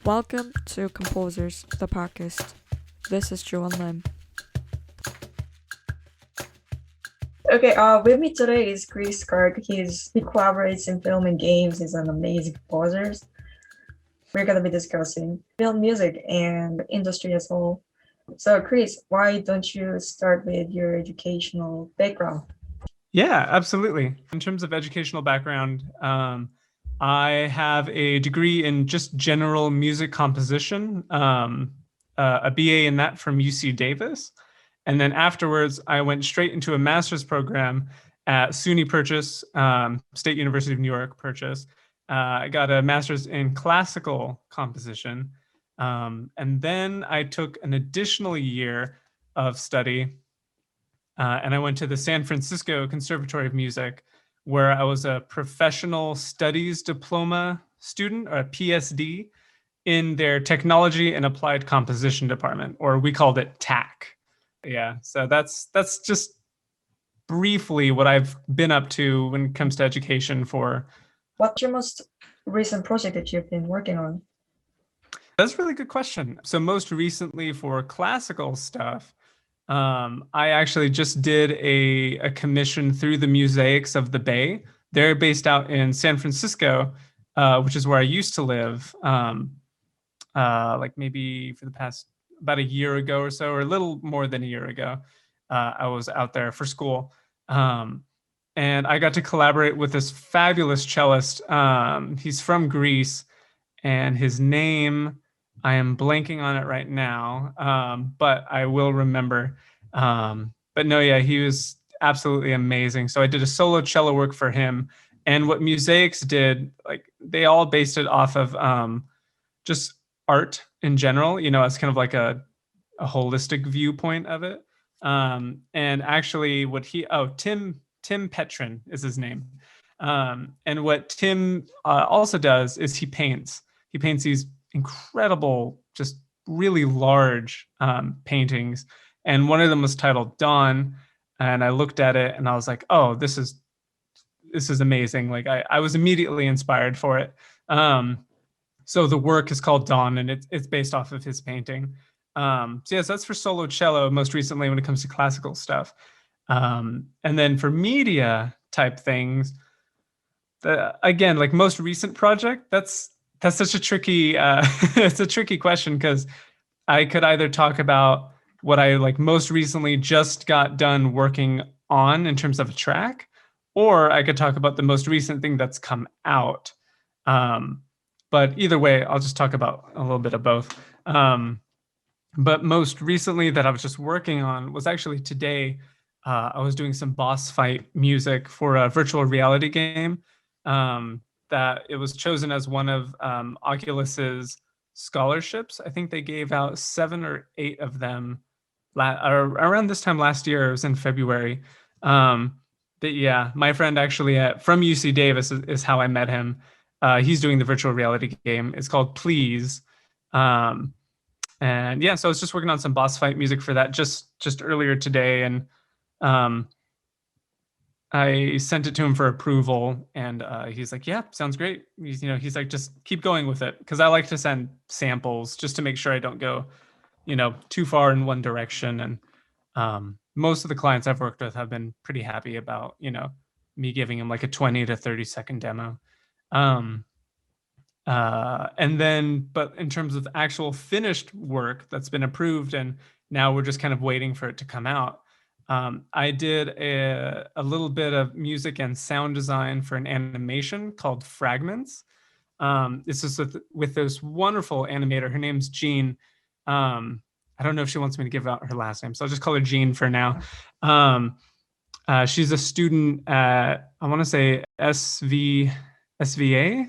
Welcome to Composers, the podcast. This is Juwon Lim. Okay, with me today is Kris Kirk. He collaborates in film and games. He's an amazing composer. We're gonna be discussing film music and the industry as a whole. So, Kris, why don't you start with your educational background? Yeah, absolutely. In terms of educational background, I have a degree in just general music composition, a BA in that from UC Davis. And then afterwards, I went straight into a master's program at SUNY Purchase, State University of New York Purchase. I got a master's in classical composition. And then I took an additional year of study and I went to the San Francisco Conservatory of Music, where I was a professional studies diploma student, or a PSD, in their technology and applied composition department, or we called it TAC. Yeah, so that's just briefly what I've been up to when it comes to education for. What's your most recent project that you've been working on? That's a really good question. So most recently for classical stuff, I actually just did a commission through the Mosaics of the Bay. They're based out in San Francisco, which is where I used to live. Like maybe for the past about a year ago or so, or a little more than a year ago, I was out there for school. And I got to collaborate with this fabulous cellist. He's from Greece, and his name, I am blanking on it right now, but I will remember. But no, yeah, he was absolutely amazing. So I did a solo cello work for him. And what Mosaics did, like they all based it off of just art in general, as kind of like a holistic viewpoint of it. And actually what Tim Petrin is his name. And what Tim also does is he paints these incredible, just really large paintings. And one of them was titled Dawn. And I looked at it and I was like, oh, this is amazing. Like I was immediately inspired for it. So the work is called Dawn, and it's based off of his painting. So yes, that's for solo cello most recently when it comes to classical stuff. And then for media type things, again, like most recent project, that's such a tricky, it's a tricky question because I could either talk about what I like most recently just got done working on in terms of a track, or I could talk about the most recent thing that's come out. But either way, I'll just talk about a little bit of both. But most recently that I was just working on was actually today. I was doing some boss fight music for a virtual reality game that it was chosen as one of Oculus's scholarships. I think they gave out 7 or 8 of them around this time last year. It was in February. But yeah, my friend actually from UC Davis is how I met him. He's doing the virtual reality game. It's called Please. And yeah, so I was just working on some boss fight music for that just earlier today. And I sent it to him for approval, and he's like, yeah, sounds great. He's like, just keep going with it. Cause I like to send samples just to make sure I don't go, too far in one direction. And most of the clients I've worked with have been pretty happy about, me giving them like a 20 to 30 second demo. And then, but in terms of actual finished work that's been approved, and now we're just kind of waiting for it to come out. I did a little bit of music and sound design for an animation called Fragments. This is with this wonderful animator. Her name's Jean. I don't know if she wants me to give out her last name, so I'll just call her Jean for now. She's a student at, I want to say SVA,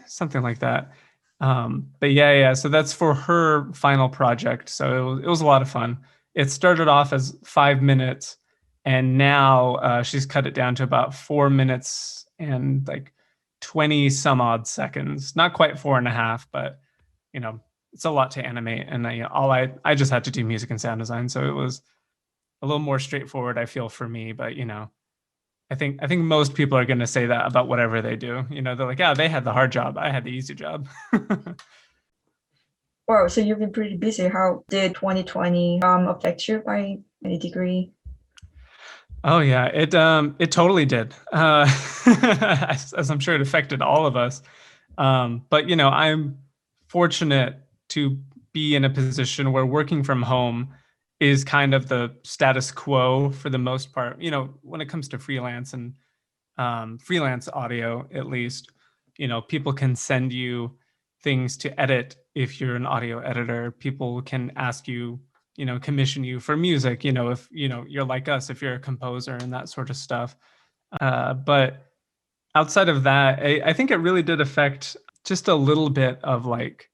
something like that. But yeah. So that's for her final project. So it was a lot of fun. It started off as 5 minutes, and now she's cut it down to about 4 minutes and like 20 some odd seconds. Not quite 4.5, but it's a lot to animate. And I just had to do music and sound design, so it was a little more straightforward, I feel, for me. But I think most people are going to say that about whatever they do. They're like, yeah, they had the hard job, I had the easy job. Wow, so you've been pretty busy. How did 2020 affect you by any degree? Oh yeah, it totally did. As I'm sure it affected all of us. But I'm fortunate to be in a position where working from home is kind of the status quo for the most part. When it comes to freelance and freelance audio, at least, people can send you things to edit if you're an audio editor. People can ask you, commission you for music, if, you're like us, if you're a composer and that sort of stuff. But outside of that, I think it really did affect just a little bit of like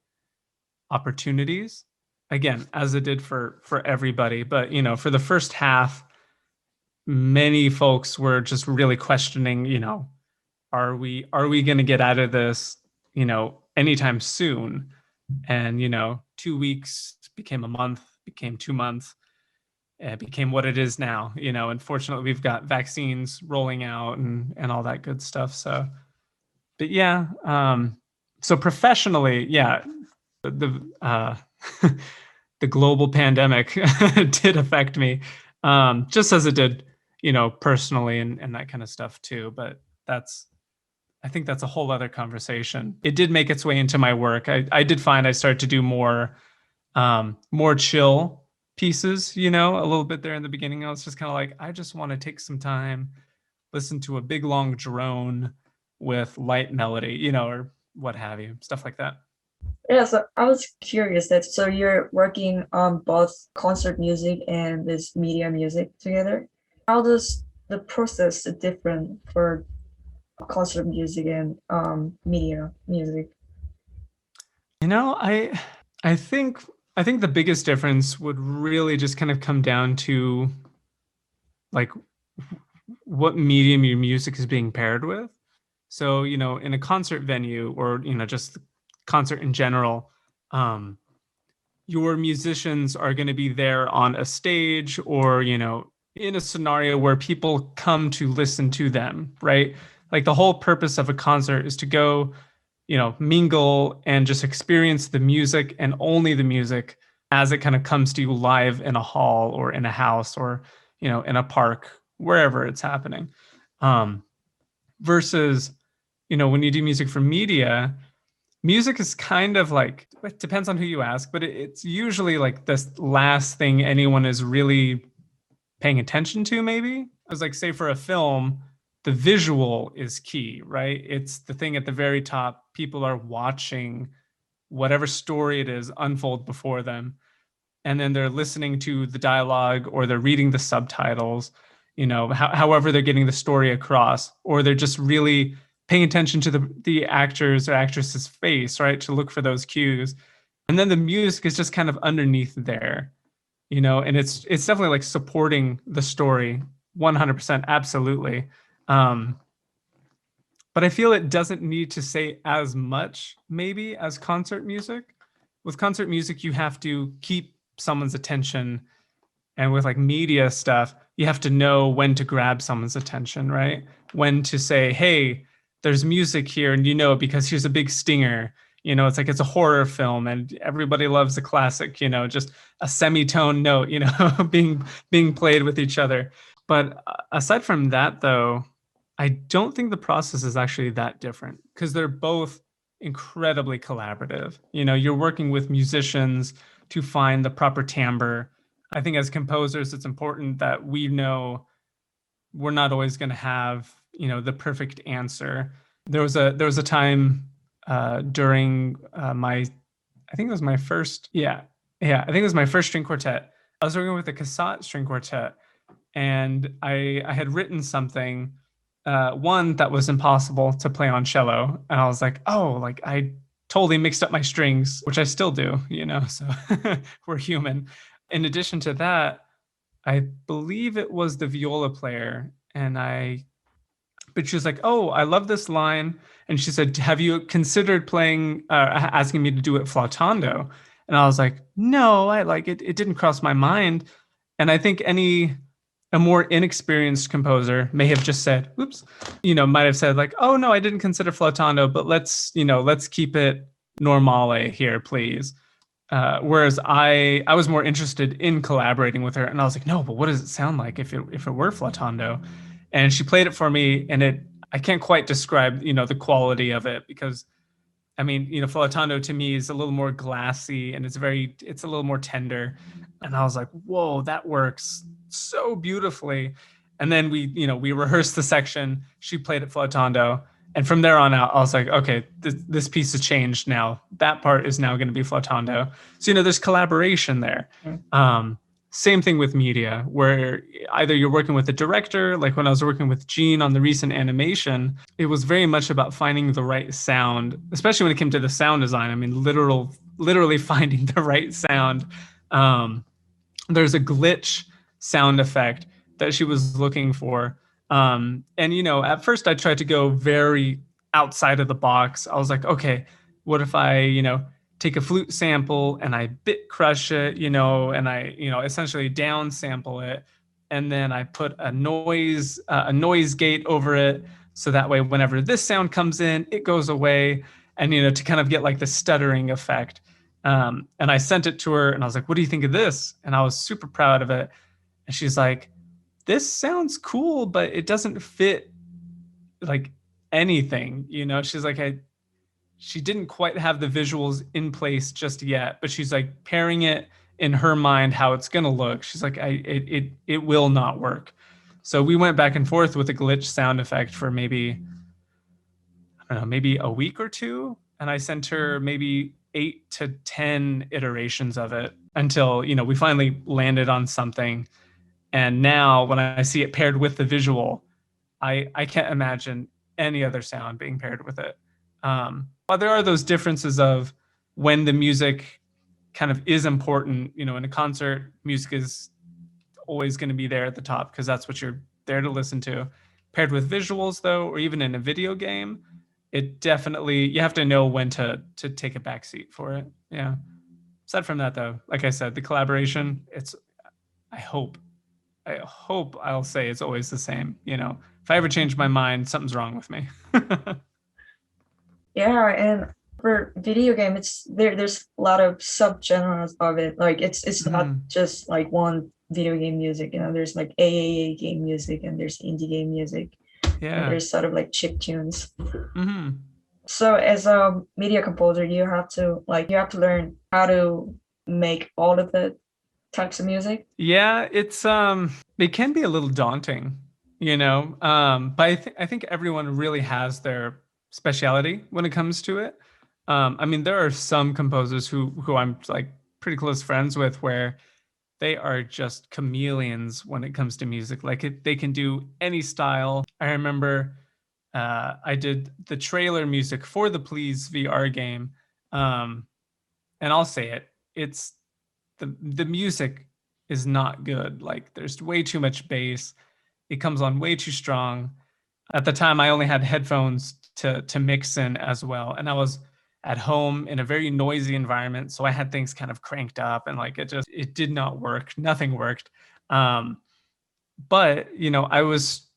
opportunities, again, as it did for everybody. But for the first half, many folks were just really questioning, are we going to get out of this, anytime soon? And 2 weeks became a month, became 2 months, it became what it is now. Unfortunately, we've got vaccines rolling out and all that good stuff. So, but yeah, so professionally, yeah, the the global pandemic did affect me, just as it did, personally and that kind of stuff too. But I think that's a whole other conversation. It did make its way into my work. I did find I started to do more chill pieces, a little bit there in the beginning. I was just kind of like, I just want to take some time, listen to a big long drone with light melody, or what have you, stuff like that. Yeah, so I was curious that so you're working on both concert music and this media music together. How does the process different for concert music and media music? I think the biggest difference would really just kind of come down to like what medium your music is being paired with. So, in a concert venue or, just concert in general, your musicians are going to be there on a stage or, in a scenario where people come to listen to them, right? Like the whole purpose of a concert is to go, mingle and just experience the music and only the music as it kind of comes to you live in a hall or in a house or, in a park, wherever it's happening. Versus, when you do music for media, music is kind of like, it depends on who you ask, but it's usually like this last thing anyone is really paying attention to, maybe. It's like, say for a film, the visual is key, right? It's the thing at the very top. People are watching whatever story it is unfold before them. And then they're listening to the dialogue or they're reading the subtitles, however they're getting the story across, or they're just really paying attention to the actors or actress's face, right? To look for those cues. And then the music is just kind of underneath there, and it's definitely like supporting the story 100%, absolutely. But I feel it doesn't need to say as much, maybe, as concert music. With concert music, you have to keep someone's attention. And with like media stuff, you have to know when to grab someone's attention, right? When to say, hey, there's music here, and because here's a big stinger. It's like it's a horror film and everybody loves the classic, just a semitone note, being played with each other. But aside from that, though, I don't think the process is actually that different because they're both incredibly collaborative. You're working with musicians to find the proper timbre. I think as composers, it's important that we know we're not always going to have, the perfect answer. There was a time during I think it was my first, I think it was my first string quartet. I was working with the Cassatt string quartet, and I had written something, one that was impossible to play on cello, and I was like, oh, like I totally mixed up my strings, which I still do, so we're human. In addition to that, I believe it was the viola player, but she was like, oh, I love this line. And she said, have you considered playing, asking me to do it flautando? And I was like, no, it didn't cross my mind. And I think a more inexperienced composer may have just said, oops, might have said like, oh no, I didn't consider flautando, but let's keep it normale here, please. Whereas I was more interested in collaborating with her, and I was like, no, but what does it sound like if it were flatando? And she played it for me, and I can't quite describe the quality of it, because I mean, flatando to me is a little more glassy, and it's a little more tender. And I was like, whoa, that works so beautifully. And then we rehearsed the section. She played it flatando. And from there on out, I was like, okay, this piece has changed now. That part is now going to be flatando. So, there's collaboration there. Same thing with media, where either you're working with a director, like when I was working with Gene on the recent animation, it was very much about finding the right sound, especially when it came to the sound design. I mean, literally finding the right sound. There's a glitch sound effect that she was looking for. And, at first I tried to go very outside of the box. I was like, okay, what if I, take a flute sample and I bit crush it, and I, essentially down sample it. And then I put a noise gate over it. So that way, whenever this sound comes in, it goes away. And, to kind of get like the stuttering effect. And I sent it to her and I was like, what do you think of this? And I was super proud of it. And she's like, this sounds cool, but it doesn't fit like anything, she's like, she didn't quite have the visuals in place just yet, but she's like pairing it in her mind, how it's going to look. She's like, it will not work. So we went back and forth with a glitch sound effect for maybe a week or two. And I sent her maybe 8 to 10 iterations of it until, we finally landed on something. And now when I see it paired with the visual, I can't imagine any other sound being paired with it. But there are those differences of when the music kind of is important. In a concert, music is always going to be there at the top because that's what you're there to listen to. Paired with visuals, though, or even in a video game, it definitely, you have to know when to take a backseat for it. Yeah. Aside from that, though, like I said, the collaboration, I hope I'll say it's always the same. If I ever change my mind, something's wrong with me. Yeah, and for video game, there's a lot of subgenres of it. Like it's not just like one video game music. There's like AAA game music and there's indie game music. Yeah. And there's sort of like chip tunes. Mm-hmm. So as a media composer, you have to learn how to make all of the types of music. Yeah, it can be a little daunting, but I think everyone really has their speciality when it comes to it. I mean, there are some composers who I'm like pretty close friends with where they are just chameleons when it comes to music. Like they can do any style. I remember I did the trailer music for the Please VR game, and I'll say it's the music is not good. Like there's way too much bass. It comes on way too strong. At the time, I only had headphones to mix in as well, and I was at home in a very noisy environment, so I had things kind of cranked up, and like it did not work. Nothing worked. But I was,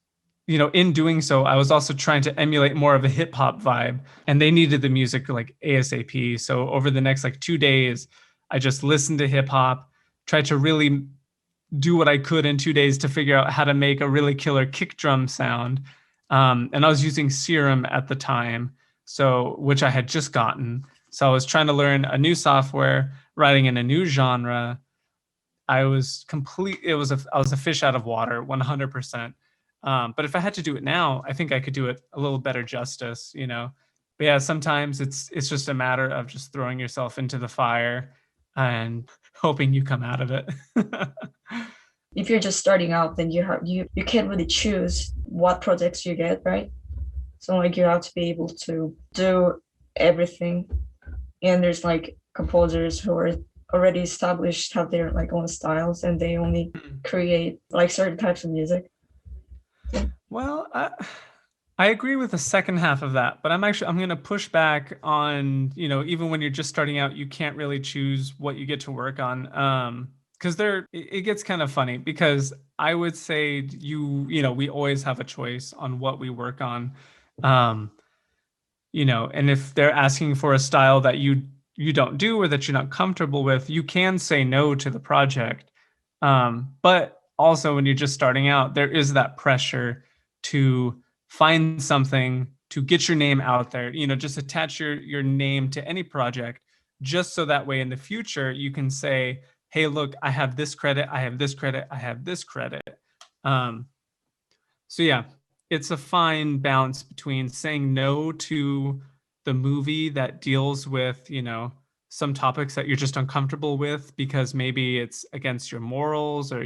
in doing so, I was also trying to emulate more of a hip hop vibe, and they needed the music like ASAP. So over the next like 2 days, I just listened to hip hop, tried to really do what I could in 2 days to figure out how to make a really killer kick drum sound. And I was using Serum at the time, which I had just gotten. So I was trying to learn a new software, writing in a new genre. I was a fish out of water, 100%. But if I had to do it now, I think I could do it a little better justice, But yeah, sometimes it's just a matter of just throwing yourself into the fire and hoping you come out of it. If you're just starting out, then you can't really choose what projects you get, right? So like you have to be able to do everything. And there's like composers who are already established, have their like own styles, and they only create like certain types of music. Well, I agree with the second half of that, but I'm going to push back on, even when you're just starting out, you can't really choose what you get to work on. Because it gets kind of funny, because I would say we always have a choice on what we work on. And if they're asking for a style that you you don't do or that you're not comfortable with, you can say no to the project. But also when you're just starting out, there is that pressure to find something to get your name out there, just attach your name to any project, just so that way in the future you can say, hey, look, I have this credit, I have this credit, I have this credit. So yeah, it's a fine balance between saying no to the movie that deals with, some topics that you're just uncomfortable with because maybe it's against your morals or,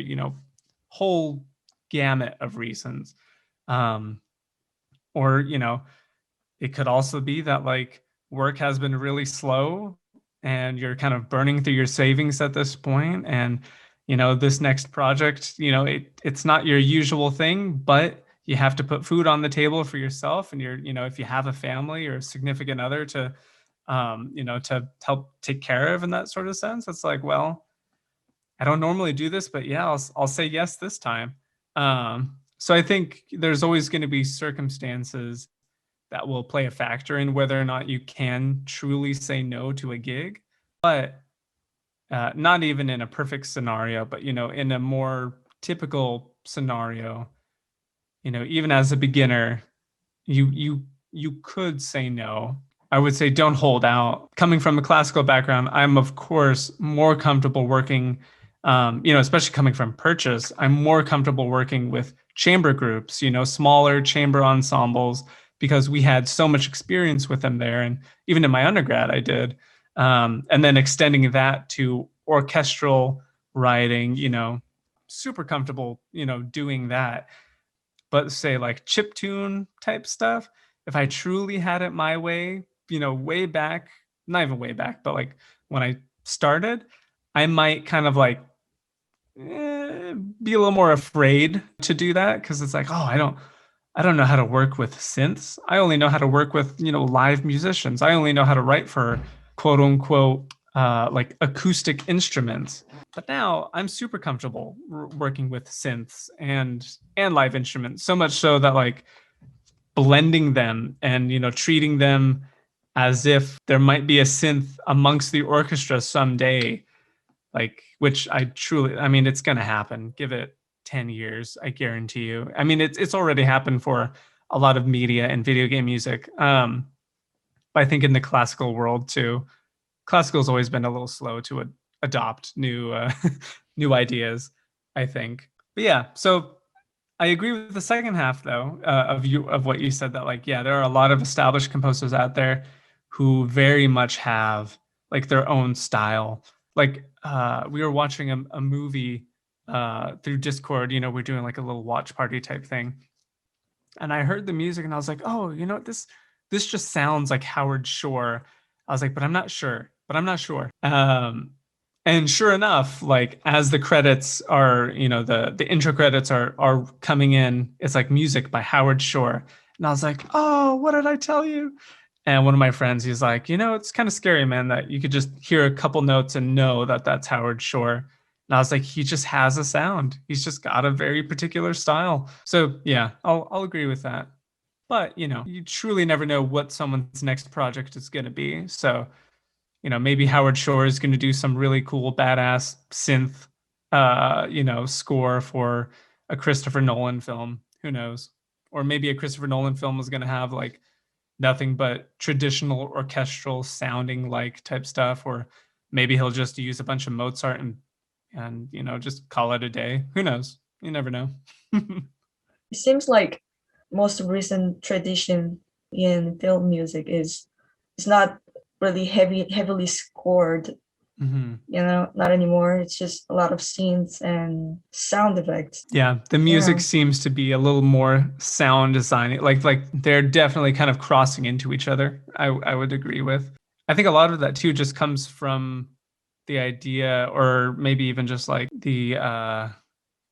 whole gamut of reasons. Or, it could also be that like work has been really slow and you're kind of burning through your savings at this point, and this next project, it's not your usual thing, but you have to put food on the table for yourself and if you have a family or a significant other to to help take care of in that sort of sense, it's like, well, I don't normally do this, but yeah, I'll say yes this time. So I think there's always going to be circumstances that will play a factor in whether or not you can truly say no to a gig. But not even in a perfect scenario, but in a more typical scenario, even as a beginner, you could say no. I would say don't hold out. Coming from a classical background, I'm of course more comfortable working, especially coming from Purchase, I'm more comfortable working with chamber groups, smaller chamber ensembles, because we had so much experience with them there. And even in my undergrad, I did. And then extending that to orchestral writing, super comfortable, doing that. But say like chiptune type stuff, if I truly had it my way, way back, not even way back, but like when I started, I might kind of like be a little more afraid to do that, because it's like, oh, I don't know how to work with synths. I only know how to work with, live musicians. I only know how to write for quote unquote, like acoustic instruments. But now I'm super comfortable working with synths and live instruments, so much so that like blending them and, treating them as if there might be a synth amongst the orchestra someday, like, which I mean, it's going to happen. Give it 10 years, I guarantee you. I mean, it's already happened for a lot of media and video game music. But I think in the classical world too, classical's always been a little slow to adopt new new ideas, I think. But yeah, so I agree with the second half though, of what you said, that like, yeah, there are a lot of established composers out there who very much have like their own style. Like we were watching a movie through Discord, we're doing like a little watch party type thing. And I heard the music and I was like, oh, this just sounds like Howard Shore. I was like, but I'm not sure. And sure enough, like as the credits are, the intro credits are coming in, it's like music by Howard Shore. And I was like, oh, what did I tell you? And one of my friends, he's like, it's kind of scary, man, that you could just hear a couple notes and know that that's Howard Shore. And I was like, he just has a sound. He's just got a very particular style. So yeah, I'll agree with that. But, you truly never know what someone's next project is going to be. So, maybe Howard Shore is going to do some really cool, badass synth, score for a Christopher Nolan film. Who knows? Or maybe a Christopher Nolan film is going to have like nothing but traditional orchestral sounding like type stuff. Or maybe he'll just use a bunch of Mozart and just call it a day. Who knows? You never know. It seems like most recent tradition in film music is it's not really heavily scored. Mm-hmm. Not anymore. It's just a lot of scenes and sound effects. Yeah, the music seems to be a little more sound design. Like they're definitely kind of crossing into each other. I would agree with. I think a lot of that too just comes from the idea, or maybe even just like the kind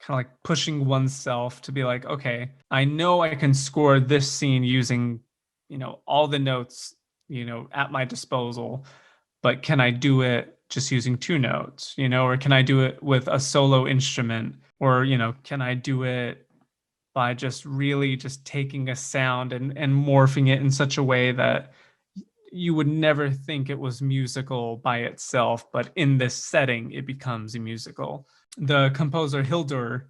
of like pushing oneself to be like, okay, I know I can score this scene using, all the notes, at my disposal, but can I do it just using two notes, or can I do it with a solo instrument, or, can I do it by just really just taking a sound and morphing it in such a way that you would never think it was musical by itself, but in this setting, it becomes a musical. The composer Hildur,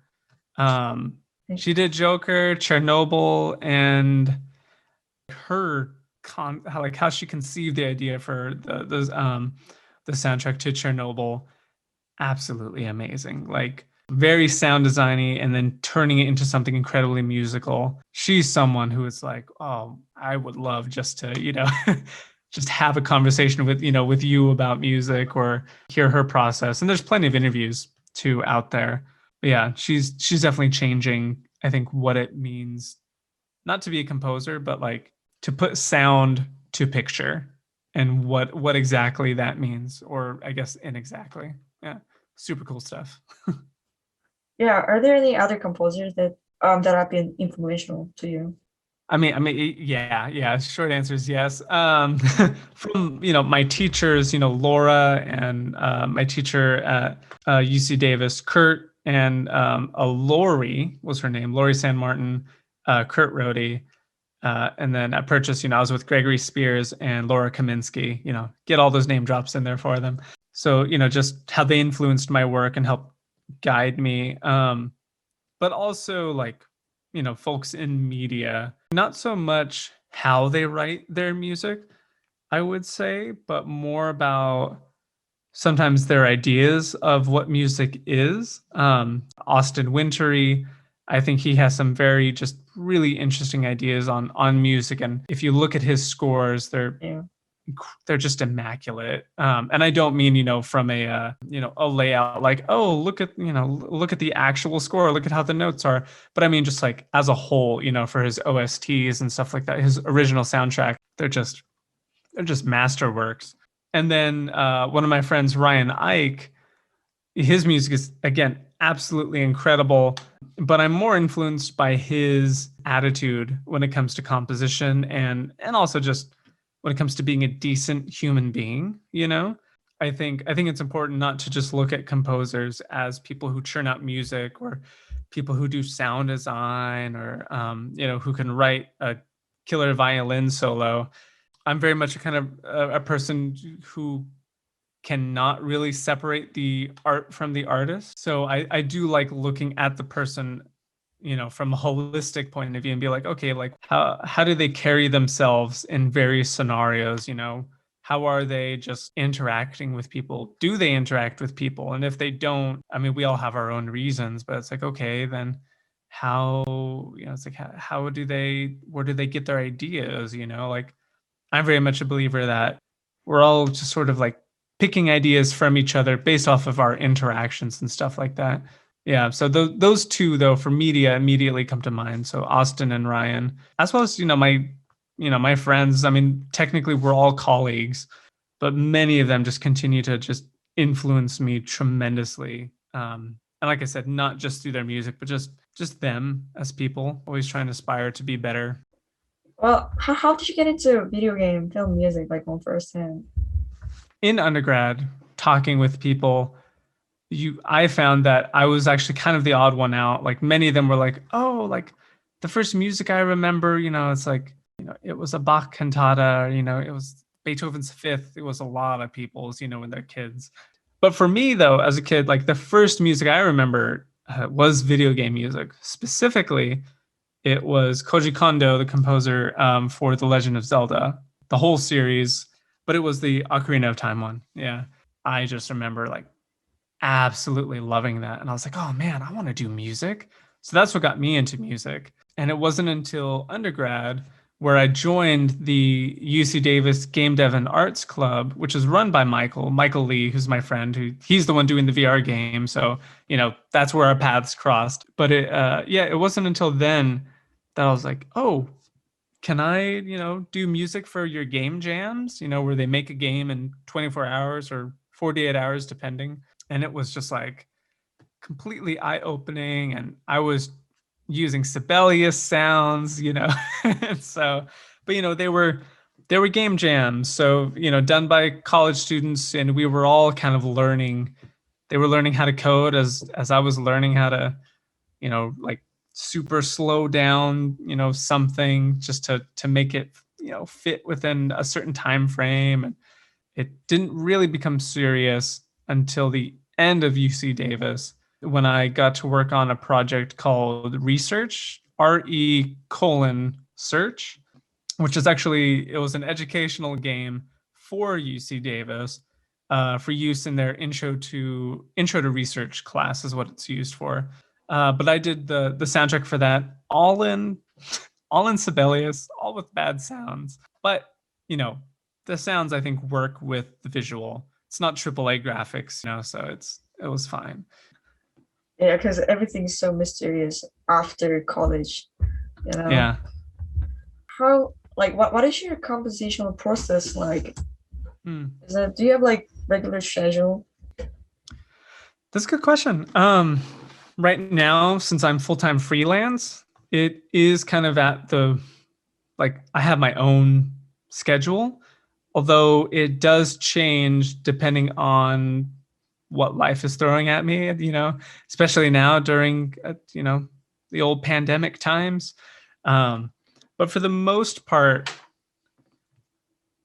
she did Joker, Chernobyl, and her how she conceived the idea for the soundtrack to Chernobyl, absolutely amazing. Like very sound designy, and then turning it into something incredibly musical. She's someone who is like, oh, I would love just to, just have a conversation with, with you about music or hear her process. And there's plenty of interviews too out there. But yeah, she's definitely changing, I think, what it means not to be a composer, but like to put sound to picture and what exactly that means, or I guess inexactly. Yeah, super cool stuff. Yeah, are there any other composers that have been influential to you? I mean, yeah. Short answer is yes. From my teachers, Laura, and my teacher at UC Davis, Kurt, and Lori was her name, Lori San Martin, Kurt Rohde, and then at Purchase, I was with Gregory Spears and Laura Kaminsky. Get all those name drops in there for them. So just how they influenced my work and helped guide me. But also like folks in media, not so much how they write their music, I would say, but more about sometimes their ideas of what music is. Austin Wintory, I think he has some very just really interesting ideas on music, and if you look at his scores, they're just immaculate. And I don't mean, from a layout, like, oh, look at the actual score, look at how the notes are. But I mean, just like as a whole, for his OSTs and stuff like that, his original soundtrack, they're just masterworks. And then one of my friends, Ryan Ike, his music is, again, absolutely incredible. But I'm more influenced by his attitude when it comes to composition and also just when it comes to being a decent human being. I think it's important not to just look at composers as people who churn out music or people who do sound design or who can write a killer violin solo. I'm very much a kind of a person who cannot really separate the art from the artist. So I do like looking at the person from a holistic point of view and be like, okay, like how do they carry themselves in various scenarios? How are they just interacting with people? Do they interact with people? And if they don't, I mean, we all have our own reasons, but it's like, okay, then how, it's like, where do they get their ideas? Like I'm very much a believer that we're all just sort of like picking ideas from each other based off of our interactions and stuff like that. Yeah, so those two though for media immediately come to mind. So Austin and Ryan, as well as my friends. I mean, technically we're all colleagues, but many of them just continue to just influence me tremendously. And like I said, not just through their music, but just them as people, always trying to aspire to be better. Well, how did you get into video game film music, like on first hand? In undergrad, talking with people, I found that I was actually kind of the odd one out. Like many of them were like, oh, like the first music I remember, it's like, it was a Bach cantata, it was Beethoven's Fifth. It was a lot of people's, when they're kids. But for me though, as a kid, like the first music I remember was video game music. Specifically, it was Koji Kondo, the composer for The Legend of Zelda, the whole series, but it was the Ocarina of Time one. Yeah. I just remember like absolutely loving that. And I was like, oh man, I want to do music. So that's what got me into music. And it wasn't until undergrad where I joined the UC Davis Game Dev and Arts Club, which is run by Michael Lee, who's my friend, he's the one doing the VR game. So, that's where our paths crossed. But it wasn't until then that I was like, oh, can I, do music for your game jams, where they make a game in 24 hours or 48 hours, depending. And it was just like completely eye-opening. And I was using Sibelius sounds, and so, but they were game jams. So, done by college students, and we were all kind of learning. They were learning how to code as I was learning how to, like super slow down, something just to make it, fit within a certain time frame. And it didn't really become serious until the end of UC Davis when I got to work on a project called Research, RE:search, which is actually, it was an educational game for UC Davis for use in their intro to research class is what it's used for. But I did the soundtrack for that, all in Sibelius, all with bad sounds. But the sounds I think work with the visual. It's not AAA graphics, so it was fine. Yeah, because everything's so mysterious after college. Yeah. How what is your compositional process like? Do you have regular schedule? That's a good question. Right now, since I'm full-time freelance, it is kind of at the I have my own schedule, although it does change depending on what life is throwing at me, especially now during, the old pandemic times. But for the most part,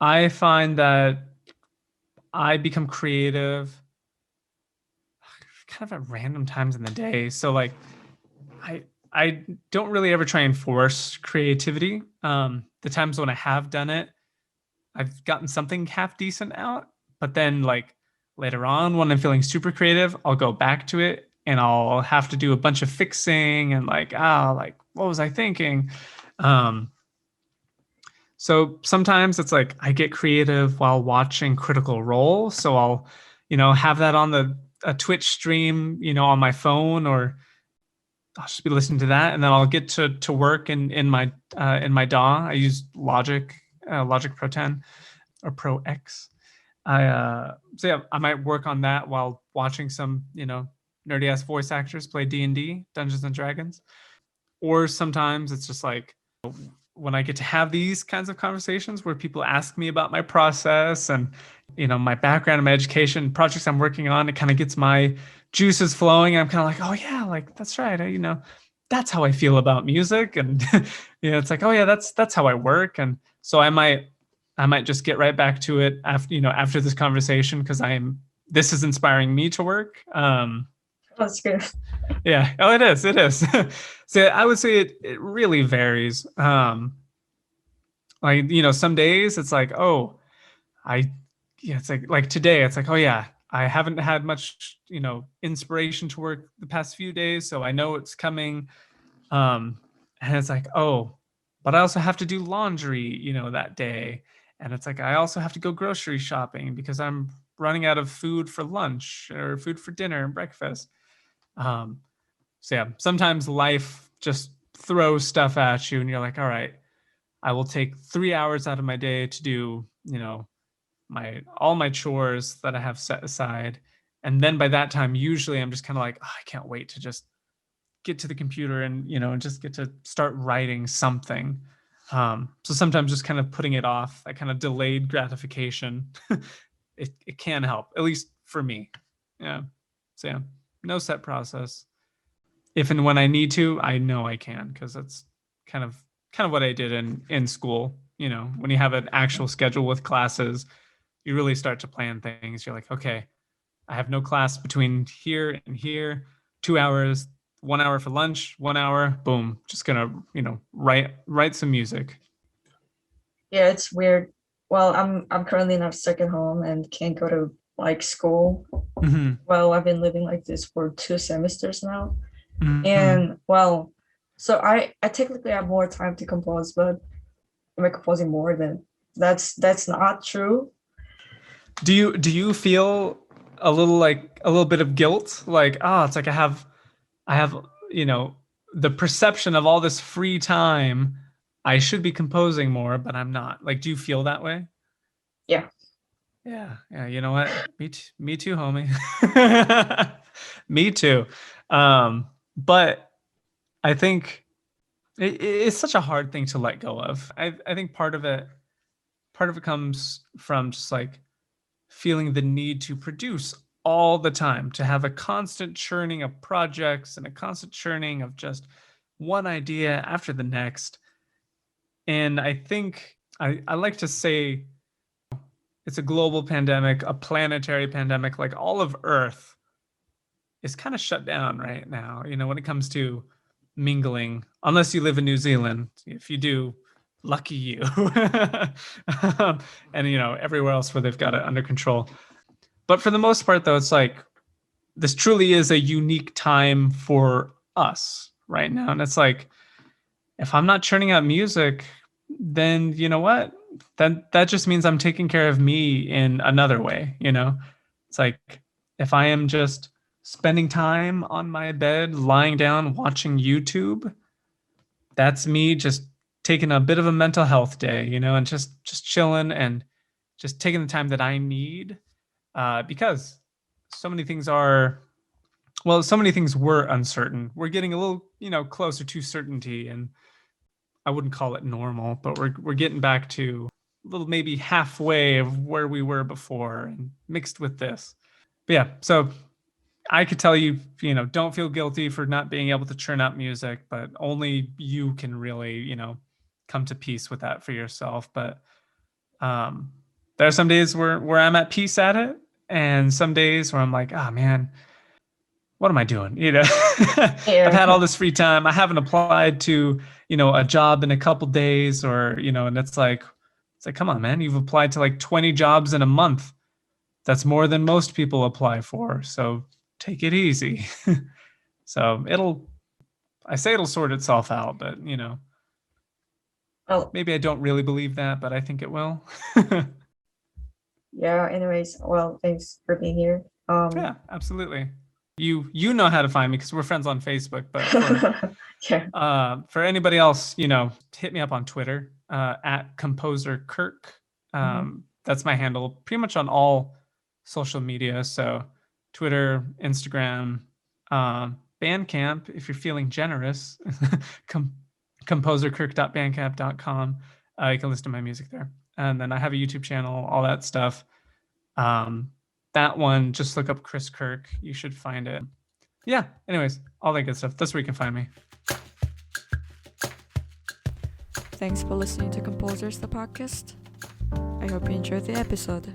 I find that I become creative kind of at random times in the day. So I don't really ever try and force creativity. The times when I have done it, I've gotten something half decent out, but then later on when I'm feeling super creative, I'll go back to it and I'll have to do a bunch of fixing and what was I thinking? So sometimes it's I get creative while watching Critical Role. So I'll, have that on a Twitch stream, on my phone, or I'll just be listening to that, and then I'll get to work in my DAW. I use Logic Pro 10 or Pro X. So yeah, I might work on that while watching some nerdy ass voice actors play D&D, Dungeons and Dragons. Or sometimes it's just when I get to have these kinds of conversations where people ask me about my process and my background and my education, projects I'm working on, it kind of gets my juices flowing. I'm kind of oh yeah, that's right. That's how I feel about music. And it's oh yeah, that's how I work. And so I might just get right back to it after this conversation, because this is inspiring me to work. That's good. Yeah. Oh, it is. So I would say it really varies. Some days it's it's today, it's oh yeah, I haven't had much, inspiration to work the past few days. So I know it's coming. And it's oh, but I also have to do laundry, that day. And it's I also have to go grocery shopping because I'm running out of food for lunch or food for dinner and breakfast. So yeah, sometimes life just throws stuff at you and you're all right, I will take 3 hours out of my day to do, all my chores that I have set aside. And then by that time, usually I'm just kind of oh, I can't wait to just get to the computer and, and just get to start writing something. So sometimes just kind of putting it off, that kind of delayed gratification, it can help, at least for me. Yeah. So yeah, no set process. If and when I need to, I know I can, because that's kind of what I did in school. When you have an actual schedule with classes, you really start to plan things. You're okay, I have no class between here and here, 2 hours, 1 hour for lunch, 1 hour, boom, just gonna, write some music. Yeah, it's weird. Well, I'm currently not stuck at home and can't go to school. Mm-hmm. Well, I've been living like this for 2 semesters now. Mm-hmm. And well, so I technically have more time to compose, but am I composing more? Then that's not true. Do you feel a little bit of guilt? It's I have the perception of all this free time. I should be composing more, but I'm not. Do you feel that way? Yeah. Yeah. You know what? Me too, homie. Me too. But I think it's such a hard thing to let go of. I think part of it comes from just feeling the need to produce all the time, to have a constant churning of projects and a constant churning of just one idea after the next. And I think I like to say it's a global pandemic, a planetary pandemic. Like all of Earth is kind of shut down right now, when it comes to mingling, unless you live in New Zealand. If you do, lucky you. And, everywhere else where they've got it under control. But for the most part, though, it's like this truly is a unique time for us right now. And it's like, if I'm not churning out music, then you know what? Then that just means I'm taking care of me in another way, It's like if I am just spending time on my bed, lying down, watching YouTube, that's me just taking a bit of a mental health day, and just chilling and just taking the time that I need, because so many things were uncertain. We're getting a little, closer to certainty, and I wouldn't call it normal, but we're getting back to a little maybe halfway of where we were before, and mixed with this. But yeah, so I could tell you, don't feel guilty for not being able to churn out music, but only you can really, come to peace with that for yourself. But there are some days where I'm at peace at it, and some days where I'm like, oh man, what am I doing? Yeah. I've had all this free time. I haven't applied to, a job in a couple days, or, and it's like, come on, man, you've applied to like 20 jobs in a month. That's more than most people apply for. So take it easy. So it'll sort itself out, but Oh, maybe I don't really believe that, but I think it will. yeah. Anyways, well, thanks for being here. Yeah, absolutely. You know how to find me because we're friends on Facebook, but for, yeah. for anybody else, hit me up on Twitter, at Composer Kirk. That's my handle pretty much on all social media. So Twitter, Instagram, Bandcamp, if you're feeling generous, composerkirk.bandcamp.com. You can listen to my music there. And then I have a YouTube channel, all that stuff. That one, just look up Kris Kirk. You should find it. Yeah, anyways, all that good stuff. That's where you can find me. Thanks for listening to Composers, the podcast. I hope you enjoyed the episode.